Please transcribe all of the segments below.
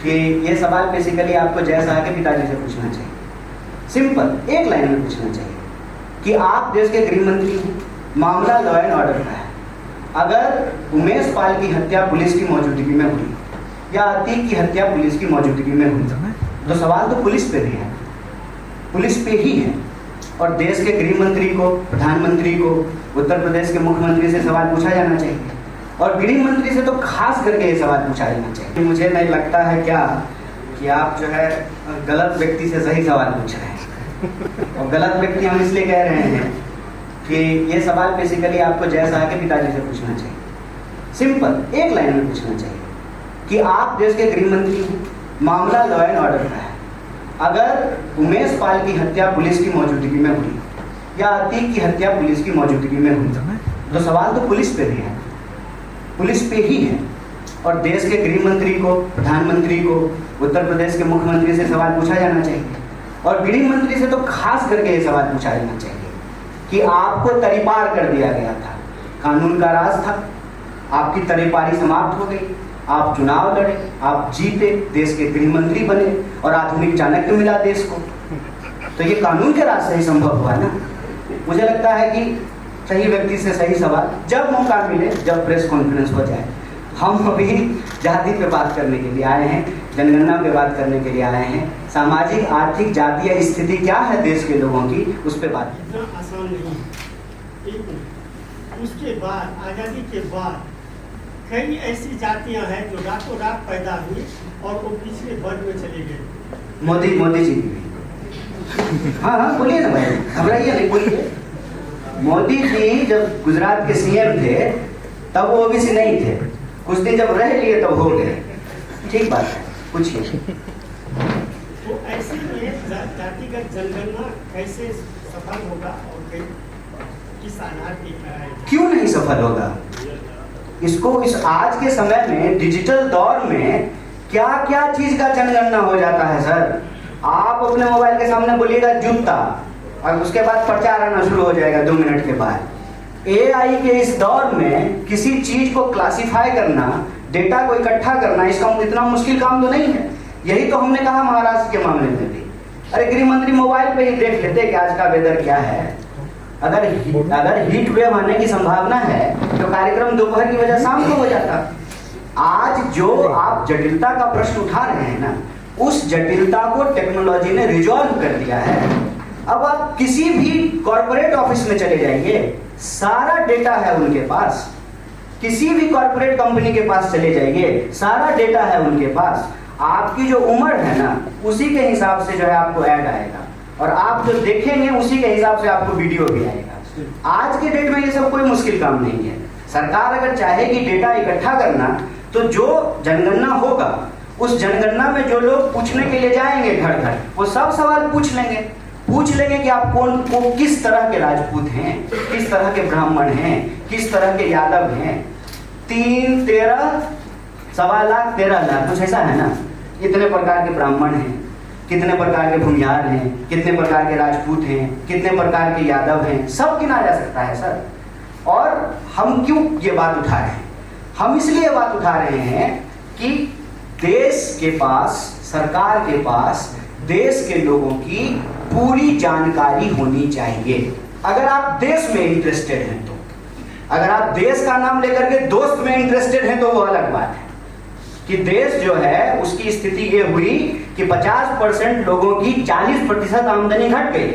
कि ये सवाल बेसिकली आपको जय शाह के पिताजी से पूछना चाहिए। सिंपल, एक लाइन में पूछना चाहिए कि आप देश के गृह मंत्री हैं, मामला लॉ एंड ऑर्डर का है। अगर उमेश पाल की हत्या पुलिस की मौजूदगी में हुई या अतीक की हत्या पुलिस की मौजूदगी में हुई तो सवाल तो पुलिस पे भी है, पुलिस पे ही है। और देश के गृह मंत्री को, प्रधानमंत्री को, उत्तर प्रदेश के मुख्यमंत्री से सवाल पूछा जाना चाहिए और गृह मंत्री से तो खास करके ये सवाल पूछा जाना चाहिए। मुझे नहीं लगता है क्या कि आप जो है गलत व्यक्ति से सही सवाल पूछ रहे हैं। और गलत व्यक्ति हम इसलिए कह रहे हैं कि ये सवाल बेसिकली आपको जय शाह के पिताजी से पूछना चाहिए। सिंपल, एक लाइन में पूछना चाहिए कि आप देश के गृह मंत्री हैं, मामला लॉ एंड ऑर्डर का है। अगर उमेश पाल की हत्या पुलिस की मौजूदगी में हुई या अतीक की हत्या पुलिस की मौजूदगी में हुई तो सवाल तो पुलिस पे भी है, पुलिस पे ही है। और देश के गृह मंत्री को, प्रधानमंत्री को, उत्तर प्रदेश के मुख्यमंत्री से सवाल पूछा जाना चाहिए और गृह मंत्री से तो खास करके ये सवाल पूछा जाना चाहिए कि आपको तरीपार कर दिया गया था, कानून का राज था, आपकी तरीपारी समाप्त हो गई, आप चुनाव लड़े, आप जीते, देश के गृह मंत्री बने और आधुनिक चाणक्य मिला देश को। तो ये कानून के राज से ही संभव हुआ ना। मुझे लगता है कि सही व्यक्ति से सही सवाल जब मौका मिले, जब प्रेस कॉन्फ्रेंस हो जाए। हम अभी जाति पे बात करने के लिए आए हैं, जनगणना पे बात करने के लिए आए हैं, सामाजिक आर्थिक जातीय स्थिति क्या है देश के लोगों की, उस पर बात। इतना आसान नहीं है। उसके बाद, आज़ादी के बाद कई ऐसी जातियां हैं जो रातों रात पैदा हुई और वो पिछले वर्ग में चले गए। मोदी जी भी। हाँ बोलिए ना भाई, घबराइए नहीं, बोलिए। मोदी जी जब गुजरात के सीएम थे तब वो ओबीसी नहीं थे, कुछ दिन जब रह लिए तब हो गए। ठीक बात है, पूछिए। तो ऐसे में जातिगत जनगणना कैसे सफल होगा और किस आधार पर कराएगा? क्यों नहीं सफल होगा? इसको इस आज के समय में डिजिटल दौर में क्या क्या चीज का जनगणना हो जाता है सर। आप अपने मोबाइल के सामने बोलिएगा जूता और उसके बाद प्रचार आना शुरू हो जाएगा 2 मिनट के बाद। एआई के इस दौर में किसी चीज को क्लासिफाई करना, डेटा को इकट्ठा करना, इसका इतना मुश्किल काम तो नहीं है। यही तो हमने कहा महाराष्ट्र के मामले में भी। अरे गृह मंत्री मोबाइल पे ही देख लेते कि आज का वेदर क्या है। अगर हीट वेव आने की संभावना है तो कार्यक्रम दोपहर की वजह शाम को हो जाता। आज जो आप जटिलता का प्रश्न उठा रहे हैं ना, उस जटिलता को टेक्नोलॉजी ने रिजॉल्व कर दिया है। अब आप किसी भी कॉर्पोरेट ऑफिस में चले जाइए, सारा डेटा है उनके पास। किसी भी कॉर्पोरेट कंपनी के पास चले जाइए, सारा डेटा है उनके पास। आपकी जो उम्र है ना, उसी के हिसाब से जो है आपको ऐड आएगा और आप जो देखेंगे उसी के हिसाब से आपको वीडियो भी आएगा। आज के डेट में ये सब कोई मुश्किल काम नहीं है। सरकार अगर चाहेगी डेटा इकट्ठा करना तो जो जनगणना होगा उस जनगणना में जो लोग पूछने के लिए जाएंगे घर घर, वो सब सवाल पूछ लेंगे कि आप को किस तरह के राजपूत हैं, किस तरह के ब्राह्मण हैं, किस तरह के यादव हैं। 3, 13, सवा लाख, 13 लाख, कुछ ऐसा है ना। इतने प्रकार के ब्राह्मण हैं, कितने प्रकार के भूमिहार हैं, कितने प्रकार के राजपूत हैं, कितने प्रकार के यादव हैं, सब गिना जा सकता है सर। और हम क्यों ये बात उठा रहे हैं? हम इसलिए ये बात उठा रहे हैं कि देश के पास, सरकार के पास देश के लोगों की पूरी जानकारी होनी चाहिए। अगर आप देश में इंटरेस्टेड हैं तो, अगर आप देश का नाम लेकर के दोस्त में इंटरेस्टेड हैं तो वो अलग बात है कि देश जो है उसकी स्थिति ये हुई कि 50% लोगों की 40% आमदनी घट गई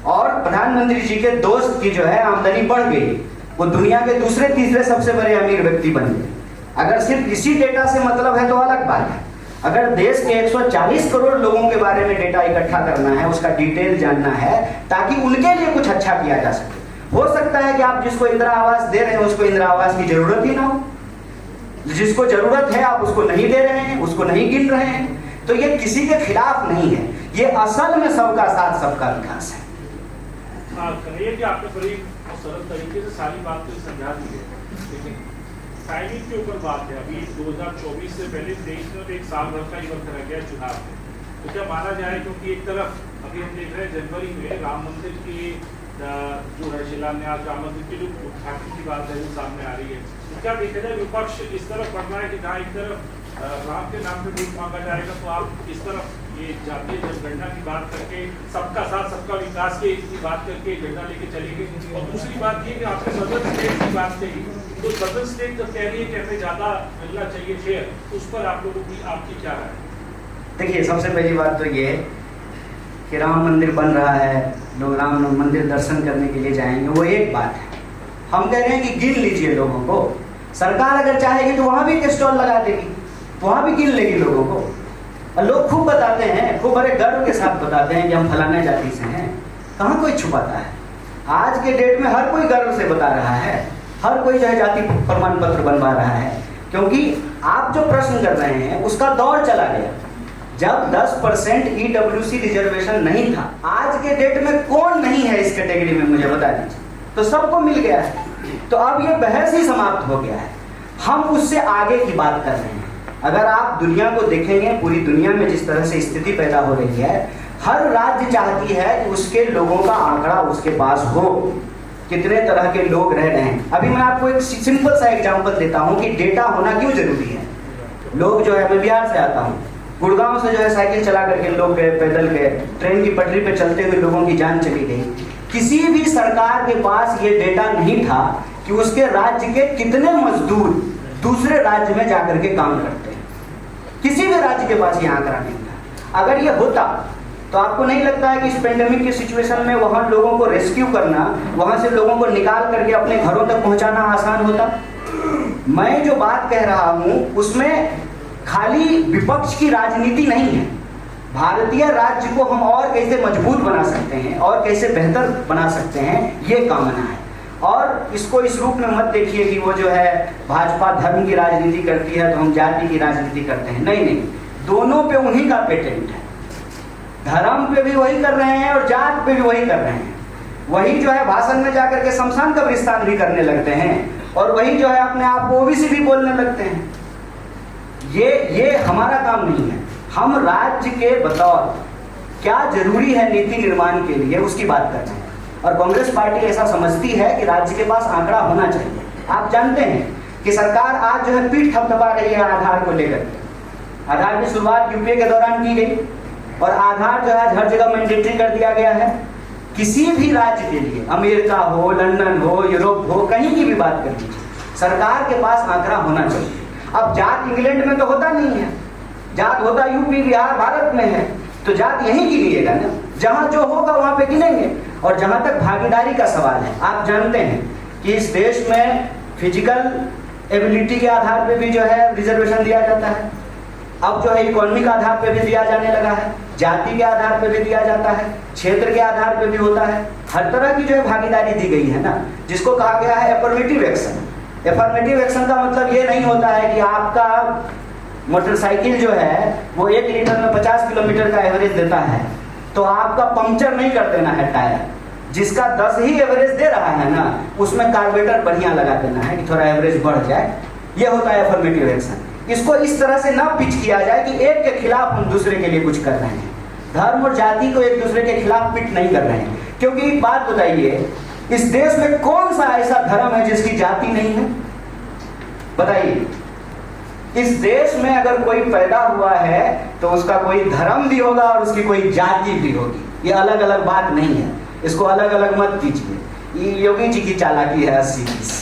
और प्रधानमंत्री जी के दोस्त की जो है आमदनी बढ़ गई। वो दुनिया के दूसरे तीसरे सबसे बड़े अमीर व्यक्ति बन गए। अगर सिर्फ इसी डेटा से मतलब है तो अलग बात है। अगर देश के 140 करोड़ लोगों के बारे में डेटा इकट्ठा करना है, उसका डिटेल जानना है ताकि उनके लिए कुछ अच्छा किया जा सके। हो सकता है कि आप जिसको इंदिरा आवास दे रहे हैं उसको इंदिरा आवास की जरूरत ही ना हो, जिसको जरूरत है आप उसको नहीं दे रहे हैं, उसको नहीं गिन रहे हैं। तो ये किसी के खिलाफ नहीं है, ये असल में सबका साथ सबका विकास है। करिए कि आपने बड़ी सरल तरीके से सारी बात को समझा दी है, लेकिन टाइमिंग के ऊपर बात है। अभी 2024 से पहले देश में 1 साल भर का ही वक्त रह गया चुनाव में, तो क्या माना जाए, क्योंकि एक तरफ अभी हम देख रहे हैं जनवरी में राम मंदिर की जो है शिलान्यास, राम मंदिर की जो उद्घाटन की बात है वो सामने आ रही है। तो क्या देखा जाए विपक्ष इस तरफ बढ़ रहा है कि जहाँ एक तरफ राम के नाम पे वोट मांगा जाएगा, तो आप इस तरफ ये जातीय जनगणना की बात करके सबका साथ सबका विकास की बात करके एजेंडा लेके चलेंगे। और दूसरी बात ये कि आपने सदर्न स्टेट की बात कही, तो सदर्न स्टेट जब कह रही है कि हमें ज़्यादा मिलना चाहिए शेयर, उस पर आप लोगों की आपकी क्या राय है? देखिए, सबसे पहली बात तो ये है कि राम मंदिर बन रहा है, लोग राम मंदिर दर्शन करने के लिए जाएंगे, वो एक बात है। हम कह रहे हैं कि गिन लीजिए लोगों को। सरकार अगर चाहेगी तो वहाँ भी एक स्टॉल लगा देगी, वहाँ भी गिन लेगी लोगों को। और लोग खूब बताते हैं, खूब बड़े गर्व के साथ बताते हैं कि हम फलाने जाति से हैं। कहाँ कोई छुपाता है? आज के डेट में हर कोई गर्व से बता रहा है, हर कोई जो है जाति प्रमाण पत्र बनवा रहा है। क्योंकि आप जो प्रश्न कर रहे हैं उसका दौर चला गया जब 10% EWC रिजर्वेशन नहीं था। आज के डेट में कौन नहीं है इस कैटेगरी में, मुझे बता दीजिए। तो सबको मिल गया है, तो अब ये बहस ही समाप्त हो गया है। हम उससे आगे की बात कर रहे हैं। अगर आप दुनिया को देखेंगे, पूरी दुनिया में जिस तरह से स्थिति पैदा हो रही है, हर राज्य चाहती है कि उसके लोगों का आंकड़ा उसके पास हो, कितने तरह के लोग रह रहे हैं। अभी मैं आपको एक सिंपल सा एग्जांपल देता हूं कि डेटा होना क्यों जरूरी है। लोग जो है, मैं बिहार से आता हूं, गुड़गांव से जो है साइकिल चला करके लोग गए, पैदल गए, ट्रेन की पटरी पे चलते हुए लोगों की जान चली गई। किसी भी सरकार के पास ये डेटा नहीं था कि उसके राज्य के कितने मजदूर दूसरे राज्य में जाकर के काम करते हैं। किसी भी राज्य के पास ये आंकड़ा नहीं था। अगर ये होता तो आपको नहीं लगता है कि इस पेंडेमिक की सिचुएशन में वहां लोगों को रेस्क्यू करना, वहां से लोगों को निकाल करके अपने घरों तक पहुंचाना आसान होता? मैं जो बात कह रहा हूं उसमें खाली विपक्ष की राजनीति नहीं है। भारतीय राज्य को हम और कैसे मजबूत बना सकते हैं और कैसे बेहतर बना सकते हैं, ये कामना है। और इसको इस रूप में मत देखिए कि वो जो है भाजपा धर्म की राजनीति करती है तो हम जाति की राजनीति करते हैं। नहीं, दोनों पे उन्हीं का पेटेंट है। धर्म पे भी वही कर रहे हैं और जात पे भी वही कर रहे हैं। वही जो है भाषण में जाकर के शमशान कब्रिस्तान भी करने लगते हैं और वही जो है अपने आप को ओबीसी भी बोलने लगते हैं। ये हमारा काम नहीं है। हम राज्य के बतौर क्या जरूरी है नीति निर्माण के लिए उसकी बात कर रहे हैं। और कांग्रेस पार्टी ऐसा समझती है कि राज्य के पास आंकड़ा होना चाहिए। आप जानते हैं कि सरकार आज जो है पीठ थपथपा रही है आधार को लेकर। आधार की शुरुआत यूपीए के दौरान की गई और आधार जो है हर जगह मैंडेटरी कर दिया गया है। किसी भी राज्य के लिए, अमेरिका हो, लंदन हो, यूरोप हो, कहीं की भी बात कर लीजिए, सरकार के पास आंकड़ा होना चाहिए। अब जात इंग्लैंड में तो होता नहीं है, जात होता यूपी, बिहार, भारत में है, तो जात यहीं गिनिएगा ना। जहां जो होगा वहां पे गिनेंगे। और जहां तक भागीदारी का सवाल है, आप जानते हैं कि इस देश में फिजिकल एबिलिटी के आधार पे भी जो है रिजर्वेशन दिया जाता है। अब जो है इकोनॉमिक आधार पे भी दिया जाने लगा है, जाति के आधार पे भी दिया जाता है, क्षेत्र के आधार पे भी होता है। हर तरह की जो है भागीदारी दी गई है ना, जिसको कहा गया है एफर्मेटिव एक्शन। एफर्मेटिव एक्शन का मतलब ये नहीं होता है कि आपका मोटरसाइकिल जो है वो 1 लीटर में 50 किलोमीटर का एवरेज देता है तो आपका पंक्चर नहीं कर देना है टायर। जिसका 10 ही एवरेज दे रहा है ना, उसमें कार्बोरेटर बढ़िया लगा देना है कि थोड़ा एवरेज बढ़ जाए। ये होता है एफर्मेटिव एक्शन। इसको इस तरह से ना पिच किया जाए कि एक के खिलाफ हम दूसरे के लिए कुछ कर रहे हैं। धर्म और जाति को एक दूसरे के खिलाफ पिट नहीं कर रहे हैं। क्योंकि एक बात बताइए, इस देश में कौन सा ऐसा धर्म है जिसकी जाति नहीं है? बताइए। इस देश में अगर कोई पैदा हुआ है तो उसका कोई धर्म भी होगा और उसकी कोई जाति भी होगी। ये अलग अलग बात नहीं है, इसको अलग अलग मत कीजिए। ये योगी जी की चालाकी है 80-20।